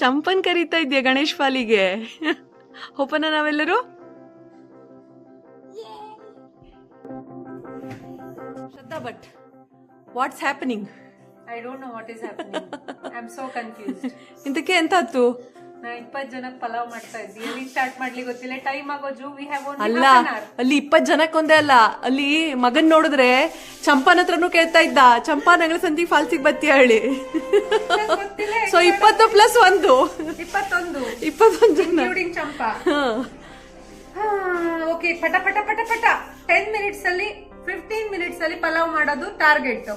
ಚಂಪನ್ ಕರೀತಾ ಇದ್ಯಾ ಗಣೇಶ್ ಪಾಲಿಗೆ? ಹೋಪನ ನಾವೆಲ್ಲರೂ? Shraddha Bhat, what's happening? I don't know what is happening. I'm so confused. ಇಂತಕ್ಕೆ ಎಂತ ಆಯ್ತು? ನಾ 20 ಜನಕ್ಕೆ ಪಲಾವ್ ಮಾಡ್ತಾ ಇದ್ದೆ. ಎಲ್ಲಿ ಸ್ಟಾರ್ಟ್ ಮಾಡ್ಲಿ ಗೊತ್ತಿಲ್ಲ. ಟೈಮ್ ಆಗೋದು. We have only ಅಲ್ಲ, half an hour. ಅಲ್ಲಿ 20 ಜನಕ್ಕೊಂದೇ ಅಲ್ಲ, ಅಲ್ಲಿ ಮಗನ್ ನೋಡಿದ್ರೆ ಚಂಪನ್ ಹತ್ರನು ಕೇಳ್ತಾ ಇದ್ದ, ಚಂಪಾ ನಂಗಳ ಸಂತಿ ಫಾಲ್ಸಿಗೆ ಬತ್ತಿ ಹೇಳಿ. ಸೊ 20 ಪ್ಲಸ್ 1 21 ಜನ ಇನ್ಕ್ಲೂಡಿಂಗ್ ಚಂಪಾ. ಓಕೆ, ಪಟ ಪಟ ಪಟ ಪಟ 10 ಮಿನಿಟ್ಸ್ ಅಲ್ಲಿ 15 ಮಿನಿಟ್ಸ್ ಅಲ್ಲಿ ಪಲಾವ್ ಮಾಡೋದು ಟಾರ್ಗೆಟ್.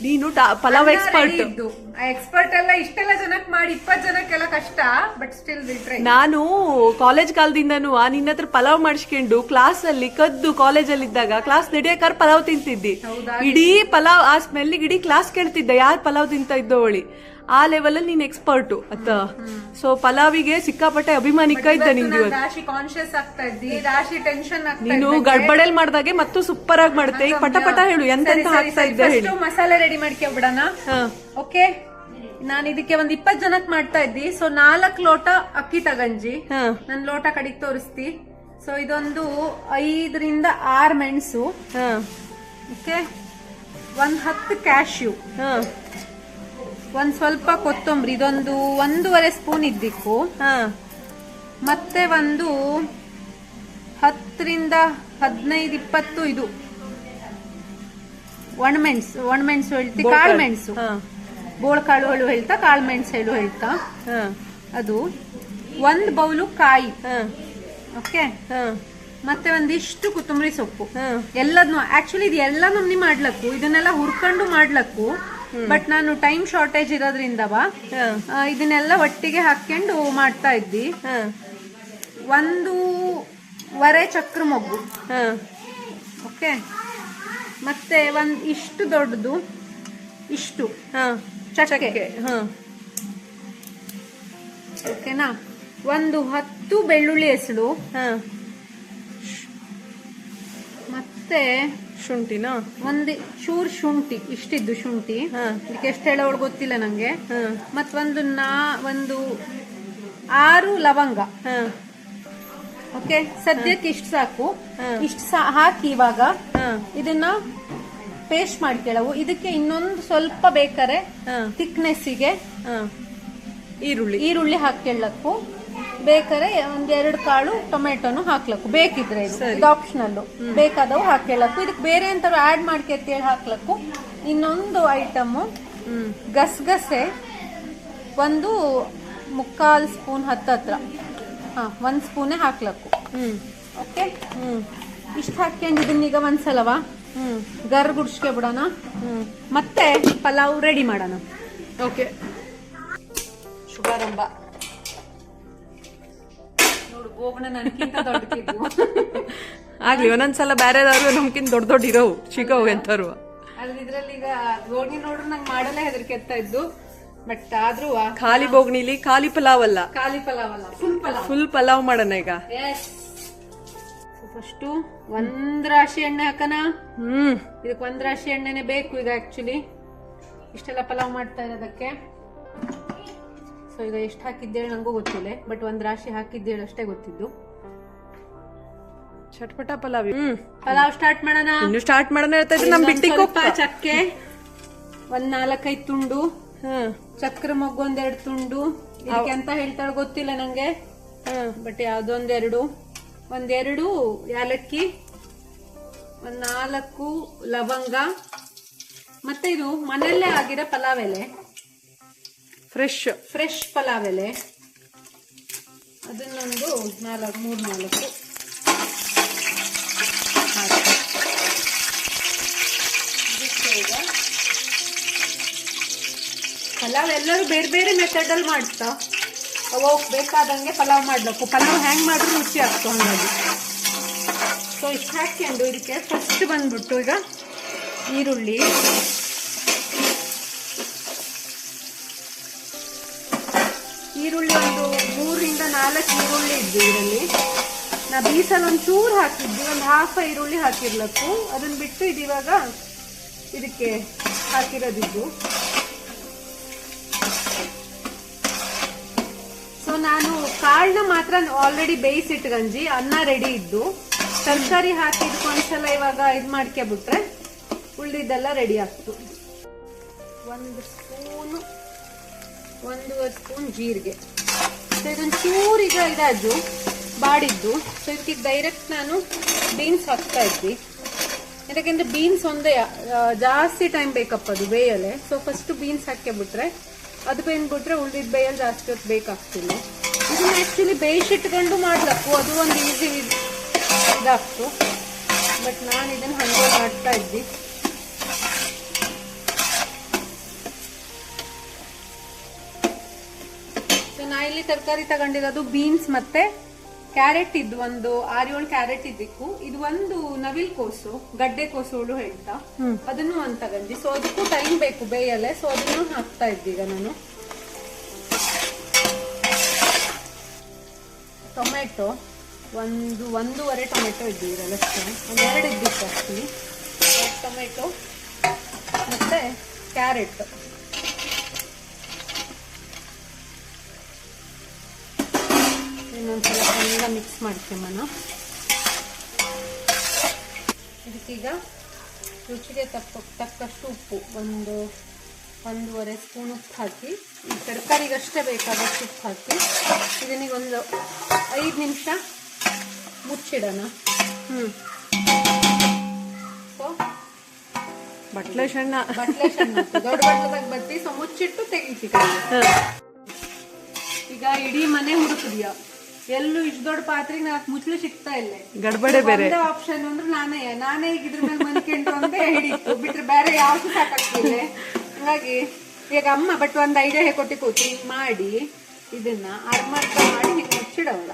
ನೀನು ಪಲಾವ್ ಎಕ್ಸ್ಪರ್ಟ್. ಎಕ್ಸ್ಪರ್ಟ್ ಎಲ್ಲ ಇಷ್ಟೆಲ್ಲ ಜನಕ್ಕೆ ಮಾಡಿ 20 ಜನಕ್ಕೆಲ್ಲ ಕಷ್ಟ. But still will try. ನಾನು ಕಾಲೇಜ್ ಕಾಲದಿಂದನೂ ನಿನ್ನ ಹತ್ರ ಪಲಾವ್ ಮಾಡಿಸ್ಕೊಂಡು ಕ್ಲಾಸ್ ಅಲ್ಲಿ ಕದ್ದು ಕಾಲೇಜಲ್ಲಿ ಇದ್ದಾಗ ಕ್ಲಾಸ್ ನಡೆಯಕಾರ ಪಲಾವ್ ತಿಂತಿದ್ದಿ. ಇಡೀ ಪಲಾವ್ ಆ ಸ್ಮೆಲ್ಗೆ ಇಡೀ ಕ್ಲಾಸ್ ಕೇಳ್ತಿದ್ದ ಯಾರು ಪಲಾವ್ ತಿಂತ ಇದ್ದವಳಿ. ಆ ಲೆವೆಲ್ ಅಲ್ಲಿ ನೀನ್ ಎಕ್ಸ್ಪರ್ಟ್ ಅತ್ತ. ಸೊ ಪಲಾವಿಗೆ ಸಿಕ್ಕಾಪಟ್ಟೆ ಅಭಿಮಾನಿಕ ಇದ್ದ ನಿಂಗೆ. ರಾಶಿ ಕಾನ್ಶಿಯಸ್ ಆಗ್ತಾ ಇದ್ದಿ, ರಾಶಿ ಟೆನ್ಷನ್ ಆಗ್ತಾ ಇದ್ದಿ. ನೀನು ಗಡ್ಬಡಲ್ ಮಾಡ್ದಾಗೆ ಮತ್ತು ಸೂಪರ್ ಆಗಿ ಮಾಡುತ್ತೆ. ಈಗ ಪಟ ಪಟ ಹೇಳು ಎಂತೆಂತ ಹಾಕ್ತಾ ಇದ್ದೆ ಹೇಳಿ. ಮಸಾಲೆ ರೆಡಿ ಮಾಡ್ಕೊಬಿಡೋಣ. ಓಕೆ, ನಾನು ಇದಕ್ಕೆ ಒಂದ್ 20 ಜನಕ್ ಮಾಡ್ತಾ ಇದ್ದಿ. ಸೊ 4 ಲೋಟ ಅಕ್ಕಿ ತಗಂಜಿ. ನನ್ ಲೋಟ ಕಡಿಗೆ ತೋರಿಸ್ತಿ. ಸೊ ಇದೊಂದು 5 ರಿಂದ 6 ಮೆಣಸು. ಓಕೆ, 10 ಕ್ಯಾಶ್ಯೂ, ಒಂದ್ ಸ್ವಲ್ಪ ಕೊತ್ತಂಬರಿ, ಇದೊಂದು 1.5 ಸ್ಪೂನ್ ಇದ್ದಿಕ್ಕು. ಮತ್ತೆ ಒಂದು 10 ರಿಂದ 15 20 ಇದು ಒಣಮೆಣಸು ಹೇಳ್ತಿ, ಕಾಳು ಮೆಣಸು, ಬೋಳ್ಕಾಳು ಹೇಳು ಹೇಳ್ತಾ, ಕಾಳು ಮೆಣಸು ಹೇಳು ಹೇಳ್ತಾ. ಅದು 1 ಬೌಲು ಕಾಯಿ. ಓಕೆ, ಮತ್ತೆ ಒಂದಿಷ್ಟು ಕೊತ್ತಂಬರಿ ಸೊಪ್ಪು. ಎಲ್ಲದನ್ನು ಆಕ್ಚುಲಿ ಇದು ಎಲ್ಲ ನಮ್ನಿ ಮಾಡ್ಲಕ್ಕು, ಇದನ್ನೆಲ್ಲ ಹುರ್ಕೊಂಡು ಮಾಡ್ಲಕ್ಕು. ಬಟ್ ನಾನು ಟೈಮ್ ಶಾರ್ಟೇಜ್ ಇರೋದ್ರಿಂದವ ಇದನ್ನೆಲ್ಲ ಒಟ್ಟಿಗೆ ಹಾಕೊಂಡು ಮಾಡ್ತಾ ಇದ್ದಿ. 1.5 ಚಕ್ರ ಮೊಗ್ಗು. ಓಕೆ, ಮತ್ತೆ ಇಷ್ಟು ದೊಡ್ಡದು ಇಷ್ಟು ಚಕ್ಕೆ. ಓಕೆನಾ, 10 ಬೆಳ್ಳುಳ್ಳಿ ಹೆಸಳು, ಮತ್ತೆ ಶುಂಠಿನ ಒಂದು ಚೂರ್ ಶುಂಠಿ, ಇಷ್ಟಿದ್ದು ಶುಂಠಿ. ಇದಕ್ಕೆ ಎಷ್ಟು ಹೇಳೋಳು ಗೊತ್ತಿಲ್ಲ ನಂಗೆ. ಮತ್ತೊಂದು 6 ಲವಂಗ. ಓಕೆ, ಸದ್ಯಕ್ಕೆ ಇಷ್ಟು ಸಾಕು. ಇಷ್ಟು ಹಾಕಿ ಇವಾಗ ಇದನ್ನ ಪೇಸ್ಟ್ ಮಾಡ್ಕೊಳ್ಳವು. ಇದಕ್ಕೆ ಇನ್ನೊಂದು ಸ್ವಲ್ಪ ಬೇಕಾರೆ ಥಿಕ್ನೆಸ್ಸಿಗೆ ಈರುಳ್ಳಿ ಹಾಕೊಳ್ಳಕ್ಕು. ಬೇಕಾರೆ 1-2 ಕಾಳು ಟೊಮೆಟೊನು ಹಾಕ್ಲಕ್ಕು, ಬೇಕಿದ್ರೆ. ಇದು ಆಪ್ಷನಲ್, ಬೇಕಾದವು ಹಾಕೊಳ್ಳಕ್ಕು. ಇದಕ್ಕೆ ಬೇರೆ ಎಂತಾರು ಆಡ್ ಮಾಡ್ಕೇಳಿ ಹಾಕ್ಲಕ್ಕು. ಇನ್ನೊಂದು ಐಟಮ್ ಗಸಗಸೆ, 1.25 ಸ್ಪೂನ್ ಹತ್ರ 1 ಸ್ಪೂನೇ ಹಾಕ್ಲಕ್ಕು. ಓಕೆ, ಇಷ್ಟು ಹಾಕ್ಕೊಂಡು ಇದನ್ನೀಗ ಒಂದ್ಸಲವ ಗರ್ಗುಡ್ಸ್ಕೆ ಬಿಡೋಣ. ಮತ್ತೆ ಪಲಾವ್ ರೆಡಿ ಮಾಡೋಣ. ಓಕೆ, ಶುಭಾರಂಭ. ಆಗ್ಲಿ, ಒಂದೊಂದ್ಸಲ ಬೇರೆದವ್ರು ನಮ್ಕಿಂತ ದೊಡ್ಡ ಇರೋವು ಚಿಕ್ಕವು ಎಂತಾರು. ಇದ್ರಲ್ಲಿ ಈಗ ಬೋಗ್ನಿ ನೋಡ್ರು ನಂಗೆ ಮಾಡಲೇ ಹೆದರಿಕೆ ಎತ್ತಾ ಇದ್ದು. ಬಟ್ ಆದ್ರೂ ಖಾಲಿ ಬೋಗ್ನಿಲಿ ಖಾಲಿ ಪಲಾವ್ ಅಲ್ಲ, ಫುಲ್ ಪಲಾವ್ ಮಾಡೋಣ ಈಗ. ಫಸ್ಟ್ 1 ರಾಶಿ ಎಣ್ಣೆ ಹಾಕನ. ಇದಕ್ಕೆ 1 ರಾಶಿ ಎಣ್ಣೆನೆ ಬೇಕು ಈಗ ಆಕ್ಚುಲಿ ಇಷ್ಟೆಲ್ಲ ಪಲಾವ್ ಮಾಡ್ತಾ ಇರೋದಕ್ಕೆ. ಸೊ ಈಗ ಎಷ್ಟು ಹಾಕಿದ್ದೇಳಿ ನಂಗೂ ಗೊತ್ತಿಲ್ಲ, ಬಟ್ 1 ರಾಶಿ ಹಾಕಿದ್ದೇಳಿ ಅಷ್ಟೇ ಗೊತ್ತಿದ್ದು. ಚಟ್ಪಟ ಪಲಾವ್. ಪಲಾವ್ ಸ್ಟಾರ್ಟ್ ಮಾಡೋಣ. ಇನ್ನು ಸ್ಟಾರ್ಟ್ ಮಾಡೋಣ ಹೇಳ್ತಾ ಇದ್ರೆ ನಮ್ ಬಿಟ್ಟಿಗೆ ಚಕ್ಕೆ 4-5 ತುಂಡು, ಚಕ್ರ ಮೊಗ್ಗು 1-2 ತುಂಡು. ಇದಕ್ಕೆ ಅಂತ ಹೇಳ್ತಾಳೆ ಗೊತ್ತಿಲ್ಲ ನಂಗೆ, ಬಟ್ ಯಾವ್ದೊಂದೆರಡು, 1-2 ಯಾಲಕ್ಕಿ, 4 ಲವಂಗ. ಮತ್ತೆ ಇದು ಮನೆಯಲ್ಲೇ ಆಗಿರೋ ಪಲಾವ್ ಎಲೆ, ಫ್ರೆಶ್ ಪಲಾವ್ ಎಲೆ. ಅದನ್ನೊಂದು 3-4 ಪಲಾವ್ ಎಲ್ಲರೂ ಬೇರೆ ಬೇರೆ ಮೆಥಡ್ ಅಲ್ಲಿ ಮಾಡ್ತಾ ಅವಾಗ ಬೇಕಾದಂಗೆ ಪಲಾವ್ ಮಾಡ್ಬೇಕು. ಪಲಾವ್ ಹ್ಯಾಂಗ್ ಮಾಡಿದ್ರು ರುಚಿ ಆಗ್ತು ಹಂಗಾಗಿ. ಸೊ ಇಷ್ಟು ಹಾಕ್ಕೊಂಡು ಇದಕ್ಕೆ ಫಸ್ಟ್ ಬಂದ್ಬಿಟ್ಟು ಈಗ ಈರುಳ್ಳಿ, ಈರುಳ್ಳಿ ಒಂದು 3 ಇಂದ 4 ಈರುಳ್ಳಿ ಇದ್ದು ಇದರಲ್ಲಿ. ನಾ ಬೀಸಲ್ಲಿ ಒಂದು ಚೂರು ಹಾಕಿದ್ವಿ, ಒಂದು ಹಾಫ್ ಈರುಳ್ಳಿ ಹಾಕಿರ್ಲಕ್ಕು. ಅದನ್ನ ಬಿಟ್ಟು ಇದು ಇವಾಗ ಇದಕ್ಕೆ ಹಾಕಿರೋದಿದ್ದು. ಸೊ ನಾನು ಕಾಳನ್ನ ಮಾತ್ರ ಆಲ್ರೆಡಿ ಬೇಯಿಸಿಟ್ಗಂಜಿ, ಅನ್ನ ರೆಡಿ ಇದ್ದು. ತರಕಾರಿ ಹಾಕಿದ್ಕು ಒಂದ್ಸಲ ಇವಾಗ ಇದು ಮಾಡ್ಕೊಬಿಟ್ರೆ ಉಳಿದಿದ್ದೆಲ್ಲ ರೆಡಿ ಆಗ್ತು. 1 ಸ್ಪೂನು 1.5 ಸ್ಪೂನ್ ಜೀರಿಗೆ. ಸೊ ಇದೊಂದು ಚೂರೀಗ ಇದಾದ್ದು ಬಾಡಿದ್ದು. ಸೊ ಇದಕ್ಕೆ ಡೈರೆಕ್ಟ್ ನಾನು ಬೀನ್ಸ್ ಹಾಕ್ತಾ ಇದ್ವಿ. ಯಾಕೆಂದ್ರೆ ಬೀನ್ಸ್ ಒಂದೇ ಜಾಸ್ತಿ ಟೈಮ್ ಬೇಕಪ್ಪ ಅದು ಬೇಯಲೆ. ಸೊ ಫಸ್ಟ್ ಬೀನ್ಸ್ ಹಾಕ್ಬಿಟ್ರೆ ಅದು ಬೇಯ್ಬಿಟ್ರೆ ಉಳಿದಿದ್ದು ಬೇಯಲು ಜಾಸ್ತಿ ಹೊತ್ತು ಬೇಕಾಗ್ತಿಲ್ಲ. ಇದನ್ನ ಆಕ್ಚುಲಿ ಬೇಯಿಸಿಟ್ಕೊಂಡು ಮಾಡ್ಲಕ್ಕು, ಅದು ಒಂದು ಈಸಿ ಇದಾಗ್ತು. ಬಟ್ ನಾನು ಇದನ್ನ ಹಂಗೆ ಮಾಡ್ತಾ ಇದ್ವಿ. ಸೊ ನಾ ಇಲ್ಲಿ ತರಕಾರಿ ತಗೊಂಡಿರೋದು ಬೀನ್ಸ್ ಮತ್ತೆ ಕ್ಯಾರೆಟ್ ಇದ್ದು, ಒಂದು 6-7 ಕ್ಯಾರೆಟ್ ಇದ್ದಿಕ್ಕು. ಇದು ಒಂದು ನವಿಲ್ ಕೋಸು, ಗಡ್ಡೆ ಕೋಸೋಳು ಹೇಳ್ತಾ, ಅದನ್ನು ಒಂದು ತಗೊಂಡಿ. ಸೊ ಅದಕ್ಕೂ ಟೈಮ್ ಬೇಕು ಬೇಯಲೆ. ಸೊ ಅದನ್ನು ಹಾಕ್ತಾ ಇದ್ದೀಗ ನಾನು. ಟೊಮೆಟೊ ಒಂದೂವರೆ ಟೊಮೆಟೊ ಇದ್ದೀರಲ್ಲ, ಒಂದು 2 ಇದ್ದಿತ್ತು ಆಕ್ಚುಲಿ. ಟೊಮೆಟೊ ಮತ್ತೆ ಕ್ಯಾರೆಟ್. ಇನ್ನೊಂದ್ಸಲ ಎಲ್ಲ ಮಿಕ್ಸ್ ಮಾಡ್ಕೊಂಬನ. ಇದಕ್ಕೀಗ ರುಚಿಗೆ ತಕ್ಕಷ್ಟು ಉಪ್ಪು, 1.5 ಸ್ಪೂನ್ ಉಪ್ಪು ಹಾಕಿ, ಈ ತರಕಾರಿಗಷ್ಟೇ ಬೇಕಾದಷ್ಟು ಉಪ್ಪು ಹಾಕಿ ಇದನ್ನಿಗೆ ಒಂದು 5 ನಿಮಿಷ ಮುಚ್ಚಿಡೋಣ. ಸೊ ಬಟ್ಲೆ ಸಣ್ಣ ದೊಡ್ಡ ಬಟ್ಲದಾಗ ಬತ್ತಿ. ಸೊ ಮುಚ್ಚಿಟ್ಟು ತೆಗಿತಿ. ಈಗ ಇಡೀ ಮನೆ ಹುಡುಕಿದ್ಯಾ, ಎಲ್ಲೂ ಇಷ್ಟು ದೊಡ್ಡ ಪಾತ್ರೆಗೆ ನಾಲ್ಕು ಮುಚ್ಚಲು ಸಿಗ್ತಾ ಇಲ್ಲ. ಗಡ್ಬಡೆ ಬೇರೆ ಆಪ್ಷನ್ ಅಂದ್ರೆ ನಾನೇ ಈಗ ಇದ್ರ ಮೇಲೆ ಮನ್ಕೆಂಡು ಅಂತ ಹಿಡಿತು, ಬಿಟ್ರೆ ಬೇರೆ ಯಾವ್ದು ಸಾಕಾಗ್ತಿಲ್ಲ. ಹಂಗಾಗಿ ಈಗ ಅಮ್ಮ ಬಟ್ ಒಂದು ಐಡಿಯಾ ಹೇಳ್ಕೊಟ್ಟಿ ಕೂತಿ ಮಾಡಿ ಇದನ್ನ ಅರ್ಮರ್ಕ ಮಾಡಿ ಹಿಂಗೆ ಮುಚ್ಚಿಡೋಲ್ಲ.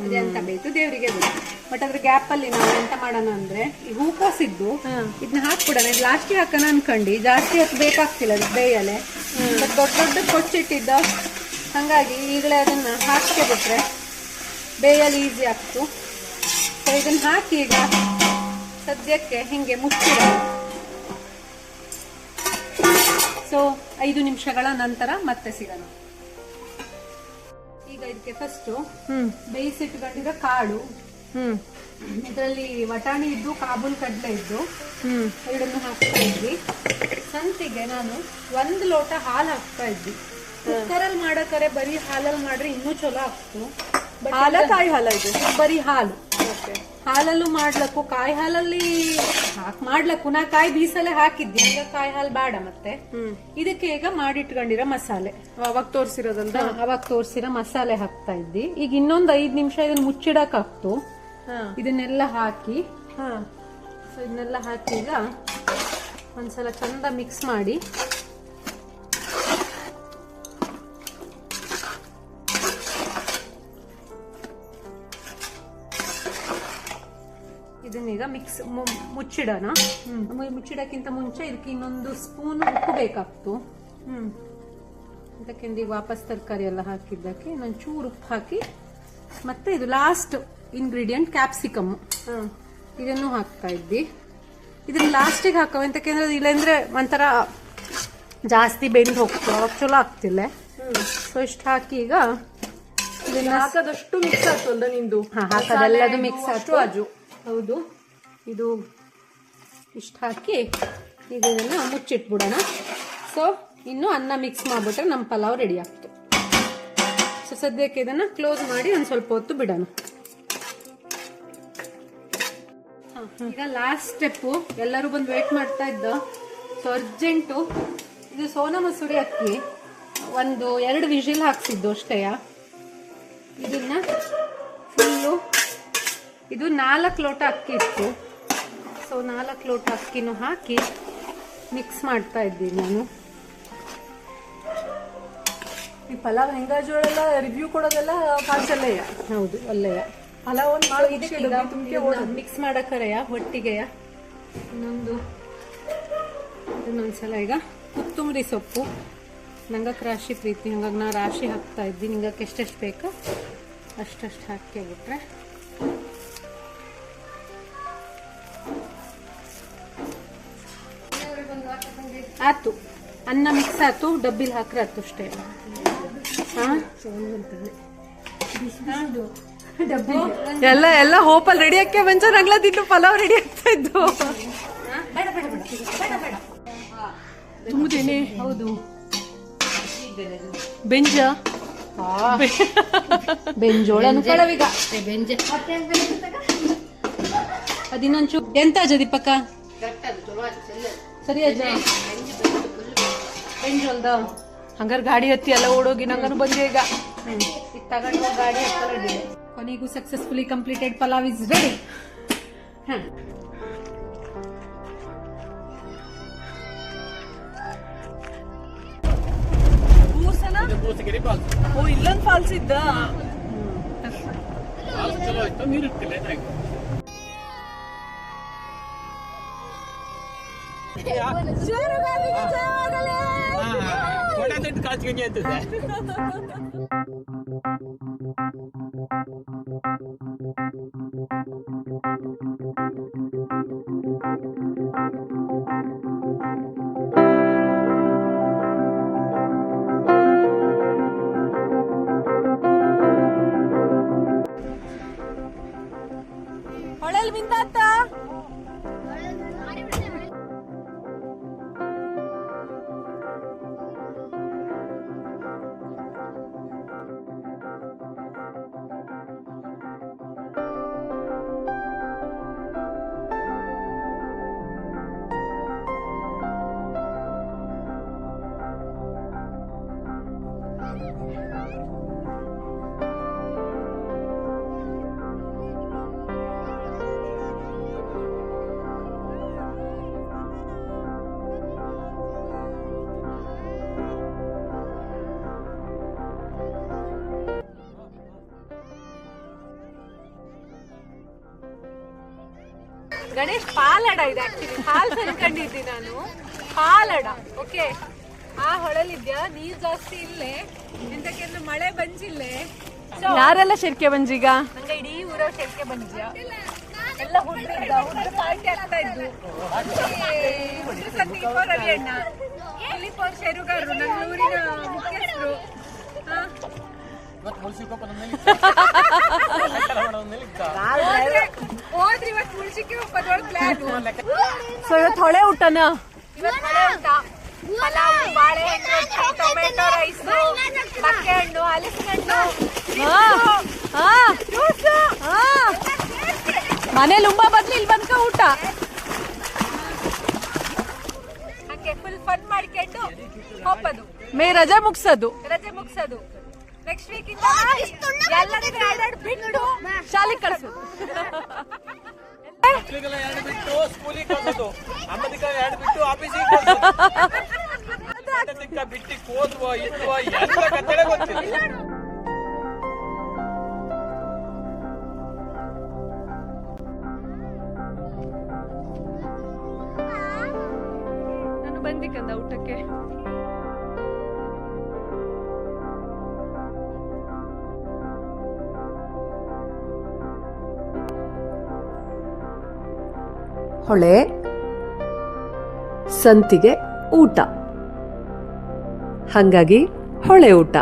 ಅದೇ ಅಂತ ಬೇಕು ದೇವರಿಗೆ ಬೇಕು. ಬಟ್ ಅದ್ರ ಗ್ಯಾಪ್ ಅಲ್ಲಿ ನಾವು ಎಂತ ಮಾಡೋಣ ಅಂದ್ರೆ, ಈಗ ಹೂಕೋಸಿದ್ದು ಇದನ್ನ ಹಾಕ್ಬಿಡೋಣ. ಇದು ಲಾಸ್ಟಿಗೆ ಹಾಕೋಣ ಅನ್ಕೊಂಡಿ, ಜಾಸ್ತಿ ಹೊತ್ತು ಬೇಕಾಗ್ತಿಲ್ಲ ಅದು ಬೇಯಲೆ. ದೊಡ್ಡ ಕೊಚ್ಚಿಟ್ಟಿದ್ದ, ಹಂಗಾಗಿ ಈಗಲೇ ಅದನ್ನ ಹಾಕ್ಬಿಟ್ರೆ ಬೇಯಲು ಈಸಿ ಆಗ್ತು. ಸೊ ಇದನ್ನ ಹಾಕಿ ಈಗ ಸದ್ಯಕ್ಕೆ ಹಿಂಗೆ ಮುಚ್ಚಿಡೋಣ. ಸೊ 5 ನಿಮಿಷಗಳ ನಂತರ ಮತ್ತೆ ಸಿಗೋಣ. ಈಗ ಇದಕ್ಕೆ ಫಸ್ಟ್ ಬೇಯಿಸಿಟ್ಕೊಂಡಿರೋ ಕಾಳು, ಇದರಲ್ಲಿ ವಟಾಣಿ ಇದ್ದು, ಕಾಬೂಲ್ ಕಡಲೆ ಇದ್ದು, ಎರಡನ್ನು ಹಾಕ್ತಾ ಇದ್ವಿ. ಸಂತಿಗೆ ನಾನು 1 ಲೋಟ ಹಾಲು ಹಾಕ್ತಾ ಇದ್ವಿ. ಕುಕ್ಕರಲ್ಲಿ ಮಾಡಕರೆ ಬರೀ ಹಾಲಲ್ಲಿ ಮಾಡ್ರೆ ಇನ್ನೂ ಚಲೋ ಆಗ್ತು. ಕಾಯಿ ಹಾಲ ಇದು ಬರೀ ಹಾಲು. ಹಾಲಲ್ಲೂ ಮಾಡ್ಲಕ್ಕು, ಕಾಯಿ ಹಾಲಲ್ಲಿ ಮಾಡ್ಲಕ್ಕು. ನಾ ಕಾಯಿ ಬೀಸಲೆ ಹಾಕಿದ್ದೆ, ಈಗ ಕಾಯಿ ಹಾಲು ಬೇಡ. ಮತ್ತೆ ಇದಕ್ಕೆ ಈಗ ಮಾಡಿಟ್ಕೊಂಡಿರೋ ಮಸಾಲೆ, ಅವಾಗ ತೋರ್ಸಿರೋದಲ್ದ, ಅವಾಗ ತೋರ್ಸಿರೋ ಮಸಾಲೆ ಹಾಕ್ತಾ ಇದ್ದಿ. ಈಗ ಇನ್ನೊಂದು 5 ನಿಮಿಷ ಇದನ್ನ ಮುಚ್ಚಿಡಕ್ ಆಗ್ತು. ಇದನ್ನೆಲ್ಲ ಹಾಕಿ ಸೊ ಇದನ್ನೆಲ್ಲ ಹಾಕಿ ಈಗ ಒಂದ್ಸಲ ಚಂದ ಮಿಕ್ಸ್ ಮಾಡಿ ಇದನ್ನೀಗ ಮಿಕ್ಸ್ ಮುಚ್ಚಿಡೋಣ. ಮುಚ್ಚಿಡಕ್ಕಿಂತ ಮುಂಚೆ ಇದಕ್ಕೆ ಇನ್ನೊಂದು ಸ್ಪೂನ್ ಉಪ್ಪು ಬೇಕಾಗ್ತು. ಅದಕ್ಕೆಂದು ವಾಪಸ್ ತರಕಾರಿ ಎಲ್ಲ ಹಾಕಿದ್ದಕ್ಕೆ ಇನ್ನೊಂದು ಚೂರು ಉಪ್ಪು ಹಾಕಿ, ಮತ್ತೆ ಇದು ಲಾಸ್ಟ್ ಇಂಗ್ರೀಡಿಯೆಂಟ್ ಕ್ಯಾಪ್ಸಿಕಮ್, ಇದನ್ನು ಹಾಕ್ತಾ ಇದ್ವಿ. ಇದನ್ನ ಲಾಸ್ಟಿಗೆ ಹಾಕೋ ಎಂತಕ್ಕೆಂದ್ರೆ ಇಲ್ಲಾಂದ್ರೆ ಒಂಥರ ಜಾಸ್ತಿ ಬೆಂದು ಹೋಗ್ತು, ಅವಾಗ ಚಲೋ ಆಗ್ತಿಲ್ಲ. ಸೊ ಇಷ್ಟು ಹಾಕಿ ಈಗ ಇದನ್ನ ಹಾಕದಷ್ಟು ಮಿಕ್ಸ್ ಆಗ್ತದ ನಿಂದು. ಹಾಕೋದೆಲ್ಲದು ಮಿಕ್ಸ್ ಆಯ್ತು. ಅಜು ಹೌದು, ಇದು ಇಷ್ಟು ಹಾಕಿ ಈಗ ಇದನ್ನ ಮುಚ್ಚಿಟ್ಬಿಡೋಣ. ಸೊ ಇನ್ನು ಅನ್ನ ಮಿಕ್ಸ್ ಮಾಡ್ಬಿಟ್ರೆ ನಮ್ಮ ಪಲಾವ್ ರೆಡಿ ಆಗ್ತು. ಸೊ ಸದ್ಯಕ್ಕೆ ಇದನ್ನ ಕ್ಲೋಸ್ ಮಾಡಿ ಒಂದು ಸ್ವಲ್ಪ ಹೊತ್ತು ಬಿಡೋಣ. ಈಗ ಲಾಸ್ಟ್ ಸ್ಟೆಪ್ಪು, ಎಲ್ಲರೂ ಬಂದು ವೇಟ್ ಮಾಡ್ತಾ ಇದ್ದ. ಸೊ ಅರ್ಜೆಂಟು, ಇದು ಸೋನಾ ಮಸೂರಿ ಅಕ್ಕಿ, 2 ವಿಜಿಲ್ ಹಾಕ್ಸಿದ್ದು ಅಷ್ಟೇ. ಇದನ್ನ ಫುಲ್ಲು, ಇದು 4 ಲೋಟ ಅಕ್ಕಿ ಇತ್ತು. ಸೊ 4 ಲೋಟ ಅಕ್ಕಿನೂ ಹಾಕಿ ಮಿಕ್ಸ್ ಮಾಡ್ತಾ ಇದ್ದೀನಿ ನಾನು. ಈ ಪಲಾವ್ ಹೆಂಗಾಜೋಳೆಲ್ಲ ರಿವ್ಯೂ ಕೊಡೋದೆಲ್ಲ ಪಾಲ್ಸಲ್ಲೆಯ. ಹೌದು, ಒಳ್ಳೆಯ ಪಲಾವ್ ಒಂದು ಮಾಡಿ ಮಿಕ್ಸ್ ಮಾಡಕ್ಕರೆಯ ಒಟ್ಟಿಗೆಯ. ಇನ್ನೊಂದ್ಸಲ ಈಗ ಕೊತ್ತಂಬರಿ ಸೊಪ್ಪು ನಂಗಕ್ಕೆ ರಾಶಿ ಪ್ರೀತಿ, ಹಂಗಾಗಿ ನಾ ರಾಶಿ ಹಾಕ್ತಾ ಇದ್ದೀನಿ. ನಿಂಗಕ್ಕೆ ಎಷ್ಟೆಷ್ಟು ಬೇಕೋ ಅಷ್ಟಷ್ಟು ಹಾಕಿಬಿಟ್ರೆ ಆಯ್ತು. ಅನ್ನ ಮಿಕ್ಸ್ ಆಯ್ತು, ಡಬ್ಬಿಲಿ ಹಾಕ್ರೆ ಆಯ್ತು ಅಷ್ಟೇ. ಎಲ್ಲ ಎಲ್ಲ ಹೋಪಲ್ಲಿ ರೆಡಿ ಹಾಕಿ ಮಂಚ ನಗ್ಲದಿಟ್ಟು ಪಲಾವ್ ರೆಡಿ ಆಗ್ತಾ ಇದ್ದು. ತುಂಬುದೇನೆ. ಹೌದು. ಬೆಂಜ ಬೆಂಜೋಳ ಅನ್ಕೊಳ್ಳವೀಗ. ಅದಿನ್ನೊಂಚು ಎಂತ ಅಜ್ಜ ದೀಪಕ್ಕ ಸರಿ ಅಜ್ಜ ಬೆಂಜೋಲ್ದ ಹಂಗಾರ ಗಾಡಿ ಹತ್ತಿ ಎಲ್ಲ ಓಡೋಗಿ ನಂಗನು ಬಂದೆ ಈಗ. ತಗೊಂಡು ಗಾಡಿ ಹತ್ತಿ ಕೊನೆಗೂ successfully completed pulao is ready. ಓ ಇಲ್ಲೊಂದು ಫಾಲ್ಸ್ ಇದ್ದ. ಹೊಳೆಲ್ ಬಿಂದಾತ. ಗಣೇಶ್ ಪಾಲಡ ಇದೆ ಆಕ್ಚುಲಿ. ಫಾಲ್ಸ್ ಅನ್ಕೊಂಡಿದ್ದಿ ನಾನು. ಪಾಲಡ. ಓಕೆ. ಆ ಹೊಳಲಿದ್ಯಾ ನೀರ್ ಜಾಸ್ತಿ ಇಲ್ಲೇ, ಎಂತಕ್ಕೆಂದು ಮಳೆ ಬಂಜಿಲ್ಲೇ. ಯಾರೆಲ್ಲ ಶೆರ್ಕೆ ಬಂಜೀಗ? ನಂಗೆ ಇಡೀ ಊರ ಶೆರ್ಕೆ ಬಂಜ್ಯ. ಎಲ್ಲ ಹುಡುಗ ಪಾರ್ಟಿ ಆಗ್ತಾ ಇದ್ದು. ಸಂದೀಪ ರವಿ ಅಣ್ಣ, ದಿಲೀಪ್ ಅವ್ರ ಶೆರುಗಾರರು, ನನ್ನ ಊರಿನ ಮುಖ್ಯಸ್ಥರು. ಹೋದ್ರಿ ಇವತ್ತು ಮುಳ್ಸಿಕೆ ಒಪ್ಪದೊಳ ಪ್ಲಾನ್. ಸೊ ಇವತ್ತು ಹೊಳೆ ಊಟನ? ಇವತ್ತು ಹೊಳೆ ಊಟ. ಪಲಾವ್, ಬಾಳೆಹಣ್ಣು, ಟೊಮೆಟೊ ರೈಸ್, ಬಕ್ಕೆಹಣ್ಣು, ಹಲಸಿನಹಣ್ಣು, ಮನೇಲಿ ಉಂಬ ಬದ್ಲು ಇಲ್ಲಿ ಬಂದ್ಕ ಊಟ. ಹಂಗೆ ಫುಲ್ ಫನ್ ಮಾಡ್ಕೊಂಡು ಹೋಗೋದು. ಮೇ ರಜೆ ಮುಗ್ಸೋದು. ನೆಕ್ಸ್ಟ್ ವೀಕ್ ಇಂದ ಎಲ್ಲರಿಗೂ ಎರಡೆರಡು ಬಿಟ್ಟು ಶಾಲೆಗೆ ಕಳ್ಸೋದು. ಎರಡು ಬಿಟ್ಟು ಸ್ಕೂಲಿಗೆ ಕಳ್ಸೋದು, ಅಮ್ಮದಿಗೆ ಎರಡು ಬಿಟ್ಟು ಆಫೀಸಿಗೆ ಕಳ್ಸೋದು. ಬಿಟ್ಟಿ ಹೋದ್ವ ಇದ್ವ ಎಲ್ಲ ಕತ್ತಲೆ ಗೊತ್ತಿಲ್ಲ. ನಾನು ಬಂದಿಕಂದ ಊಟಕ್ಕೆ. ಹೊಳೆ, ಸಂತಿಗೆ ಊಟ, ಹಾಗಾಗಿ ಹೊಳೆ ಊಟ.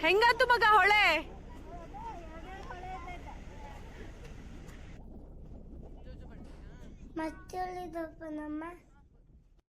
ಹೆಂಗಾತು ಮಗ ಹೊಳೆ? ಮತ್ತೆ ಹೇಳಿದಪ್ಪ ನಮ್ಮ